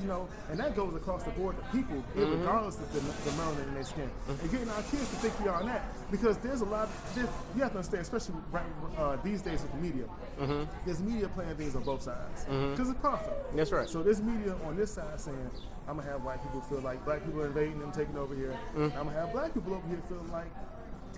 and that goes across the board to people, regardless of the melanin in their skin. And getting our kids to think beyond that, because there's a lot. You have to understand, especially these days with the media. There's media playing things on both sides because it's profit.
That's right.
So there's media on this side saying, I'm gonna have white people feel like black people are invading them, taking over here. I'm gonna have black people over here feeling like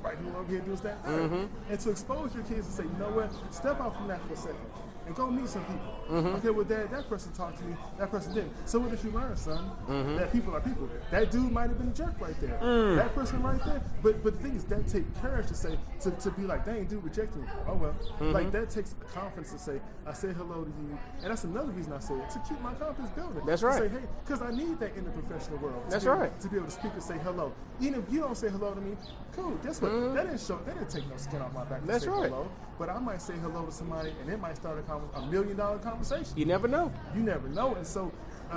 white people over here doing that. And to expose your kids and say, you know what, step out from that for a second and go meet some people. Okay, well, that person talked to me, that person didn't. So what did you learn, son? That people are people. That dude might have been a jerk right there. That person right there. But the thing is, that takes courage to say, to be like, dang, dude rejected me. Oh well. Like that takes confidence to say, I said hello to you. And that's another reason I say it, to keep my confidence building.
That's right.
To say, hey, because I need that in the professional world.
That's right.
To be able to speak and say hello. Even if you don't say hello to me, cool. Guess what? That didn't take no skin off my back to say hello. But I might say hello to somebody and it might start a $1 million conversation.
You never know.
You never know. And so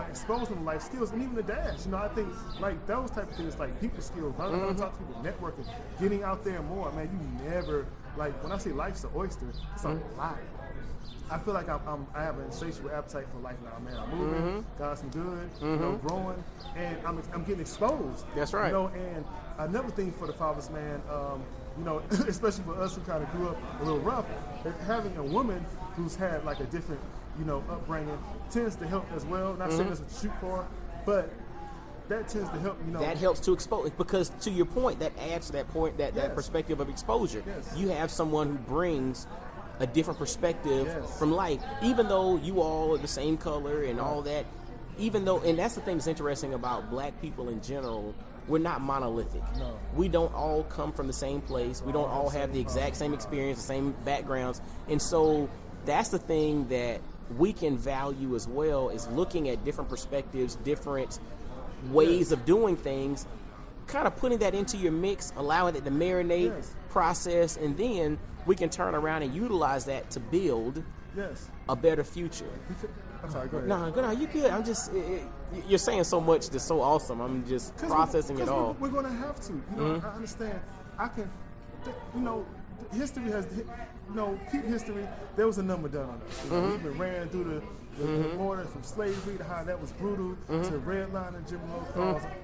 exposing life skills and even the dash, I think like those type of things, like people skills, learning how to talk to people, networking, getting out there more, man, you never, like when I say life's an oyster, it's a lot. I feel like I have an insatiable appetite for life now, man. I'm moving, got some good, growing, and I'm getting exposed.
That's right.
And another thing for the fathers, man, especially for us who kind of grew up a little rough, having a woman who's had like a different, upbringing tends to help as well. Not saying that's what you shoot for, but that tends to help,
That helps to expose, because to your point, that adds to that point, that perspective of exposure. You have someone who brings a different perspective from life, even though you all are the same color and all that, and that's the thing that's interesting about black people in general, we're not monolithic.
No.
We don't all come from the same place. We don't all have the exact same experience, the same backgrounds. And so that's the thing that we can value as well is looking at different perspectives, different ways of doing things, kind of putting that into your mix, allowing it to marinate, process, and then we can turn around and utilize that to build a better future.
I'm sorry, go ahead.
No, you good. I'm just, you're saying so much that's so awesome. I'm just processing it all.
We're going to have to. You know, I understand. I can, you know, history has, you know, keep history. There was a number done on us. You know, we've been ran through the border from slavery to how that was brutal to redlining,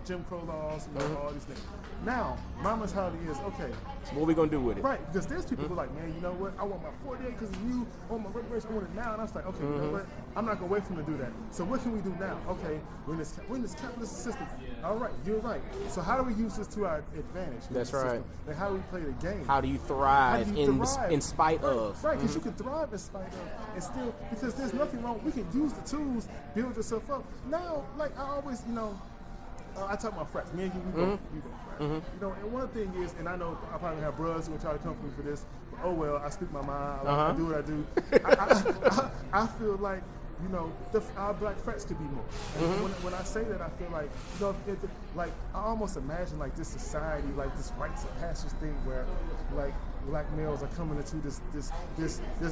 Jim Crow laws, you know, all these things. Now, my mentality is, okay.
So what are we going to do with it?
Right, because there's people who are like, man, you know what? I want my 40 acres of you. I want my reparations. I want it now. And I was like, okay, you know what? I'm not going to wait for them to do that. So what can we do now? Okay, we're in this capitalist system. All right, you're right. So how do we use this to our advantage?
That's right.
System? And how do we play the game?
How do you thrive, in spite of?
Right, because you can thrive in spite of. And still, because there's nothing wrong. We can use the tools, build yourself up. Now, like I always, you know, I talk about frats. Me and you, we go frats. You know, and one thing is, and I know I probably have brothers who will try to come for me for this, but oh well, I speak my mind. I do what I do. I feel like, you know, our black frats could be more. And when I say that, I feel like, you know, like I almost imagine like this society, like this rites of passage thing where, like, black males are coming into this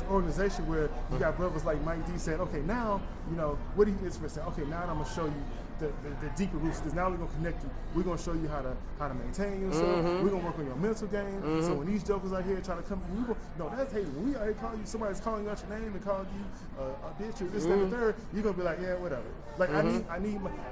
organization where you got brothers like Mike D saying, okay, now, you know, what do you interested in? Okay, now I'm gonna show you the deeper roots. Because now we're gonna connect you. We're gonna show you how to maintain yourself. We're gonna work on your mental game. So when these jokers out here trying to come, no, that's hating. When we out here calling you, somebody's calling out your name and calling you a bitch or this, that, and the third, you're gonna be like, yeah, whatever. Like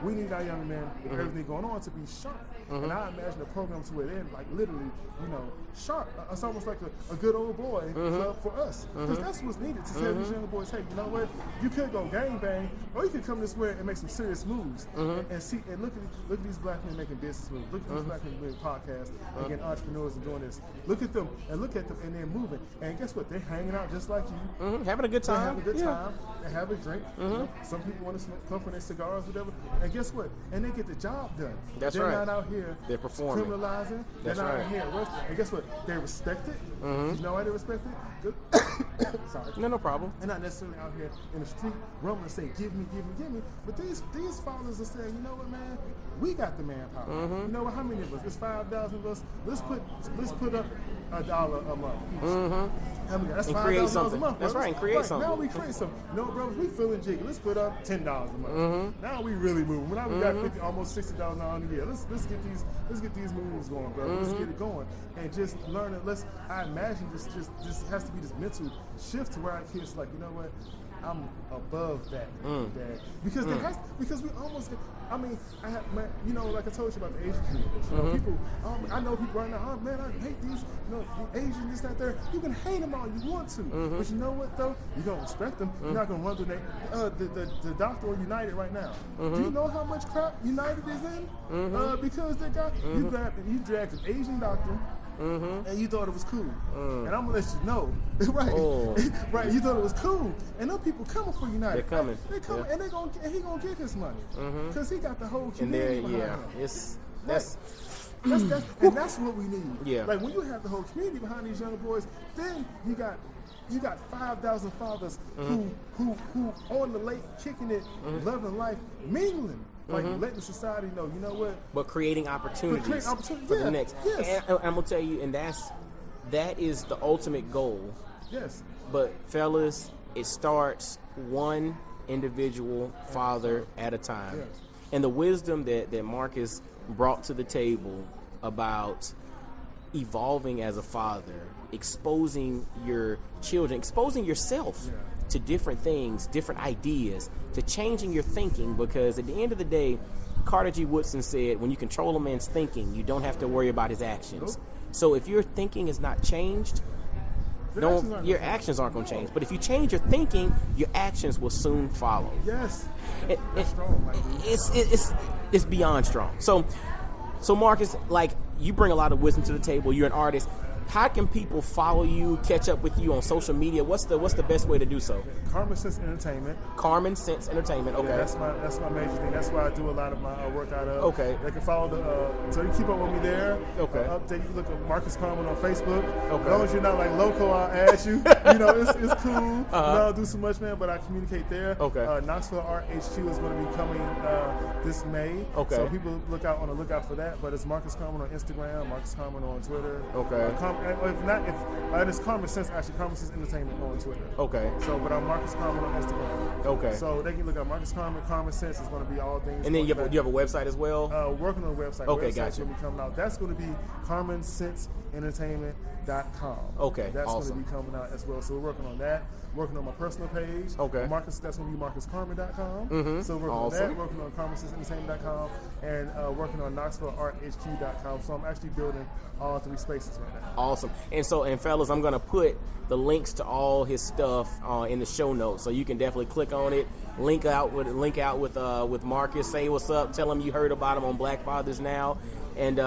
we need our young men with everything going on to be sharp. And I imagine a program to where they're like literally, you know, sharp. It's almost like a good old boy club for us. Because that's what's needed to tell these younger boys, hey, you know what? You could go gangbang, or you could come this way and make some serious moves. And see, and look at these black men making business moves. Look at these black men making podcasts and getting entrepreneurs and doing this. Look at them and they're moving. And guess what? They're hanging out just like you.
Having a good time.
They're having a good time. They have a drink. You know? Some people want to come for their cigars, whatever. And guess what? And they get the job done. They're not out here
performing,
criminalizing. They're not out here arresting. And guess what? They respect it. You know why they respect it? Sorry.
No problem.
They're not necessarily out here in the street rumbling saying, give me. But these fathers are saying, you know what, man? We got the manpower. You know what? How many of us? It's 5,000 of us. Let's put up $1 a month each. How many? That's $5,000 a month.
That's right. And create something.
Now we create something. No, brothers, we feeling jiggy. Let's put up $10 a month. Now we really moving. Now we got almost $60,000 a year. Let's get these moves going, bro. Let's get it going and just learn it. I imagine this has to be this mental shift to where our kids like, you know what? I'm above that, Dad. Because because we almost. I mean, you know, like I told you about the Asian community. You know, people. I know people right now. Oh man, I hate these. You know, the Asians, this, that, there. You can hate them all you want to, but you know what though? You gonna respect them. You're not gonna run through the doctor on United right now. Do you know how much crap United is in? Because they got you dragged an Asian doctor. And you thought it was cool, and I'm gonna let you know, right? Right, you thought it was cool, and them people coming for United.
They're coming,
and he gonna get his money, because he got the whole community behind him. That's what we need. Yeah, like when you have the whole community behind these younger boys, then you got 5,000 fathers who on the lake kicking it, loving life, mingling. Like letting society know, you know what?
But creating opportunities for the next.
Yes.
And I'm gonna tell you, and that is the ultimate goal.
Yes.
But fellas, it starts one individual father at a time. Yes. And the wisdom that Marcus brought to the table about evolving as a father, exposing your children, exposing yourself to different things, different ideas, to changing your thinking, because at the end of the day, Carter G. Woodson said, when you control a man's thinking, you don't have to worry about his actions. So if your thinking is not changed, your actions aren't going to change. But if you change your thinking, your actions will soon follow.
Yes.
It's beyond strong. So Marcus, like, you bring a lot of wisdom to the table. You're an artist. how can people follow you, catch up with you on social media? What's the best way to do so?
Carmon Sense Entertainment.
Carmon Sense Entertainment. Okay.
Yeah, that's my major thing. That's why I do a lot of my work out of.
Okay.
They can follow so you keep up with me there.
Okay.
Update. You look at Marcus Carmon on Facebook.
Okay.
As long as you're not like local, I'll add you. You know, it's cool. I don't do so much, man, but I communicate there.
Okay.
Knoxville Art HQ is going to be coming this May.
Okay.
So people on the lookout for that. But it's Marcus Carmon on Instagram, Marcus Carmon on Twitter.
Okay.
It's Carmon Sense, actually, Carmon Sense Entertainment on Twitter.
Okay.
So, but I'm Marcus Carmon on Instagram.
Okay.
So they can look at Marcus Carmon. Carmon Sense is going to be all things.
And then you have a website as well?
Working on a website.
Okay,
Website's
gotcha.
going to be coming out. That's going to be CarmonSenseEntertainment.com.
Okay,
That's
awesome.
going to be coming out as well. So we're working on that. Working on my personal page.
Okay.
Marcus, that's going to be MarcusCarmon.com.
Mm-hmm.
So working
Awesome.
on that. Working on CarmonSenseEntertainment.com and working on KnoxvilleArtHQ.com. So I'm actually building all three spaces right now.
Awesome. And fellas, I'm going to put the links to all his stuff in the show notes, so you can definitely click on it. Link out with Marcus. Say what's up. Tell him you heard about him on Black Fathers Now, and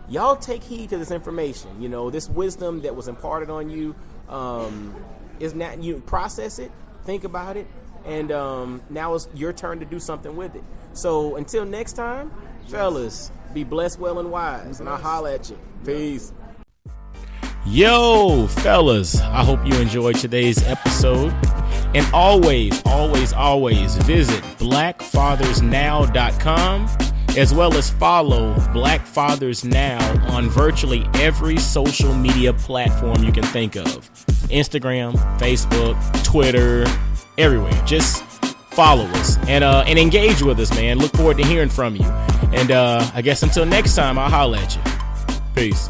y'all take heed to this information. You know, this wisdom that was imparted on you is not. You process it, think about it, and now it's your turn to do something with it. So until next time, fellas, be blessed, well, and wise, and I'll holler at you. Peace. Yo, fellas, I hope you enjoyed today's episode. And always visit blackfathersnow.com, as well as follow Black Fathers Now on virtually every social media platform you can think of. Instagram, Facebook, Twitter, everywhere. Just follow us and engage with us, man. Look forward to hearing from you. And I guess until next time, I'll holler at you. Peace.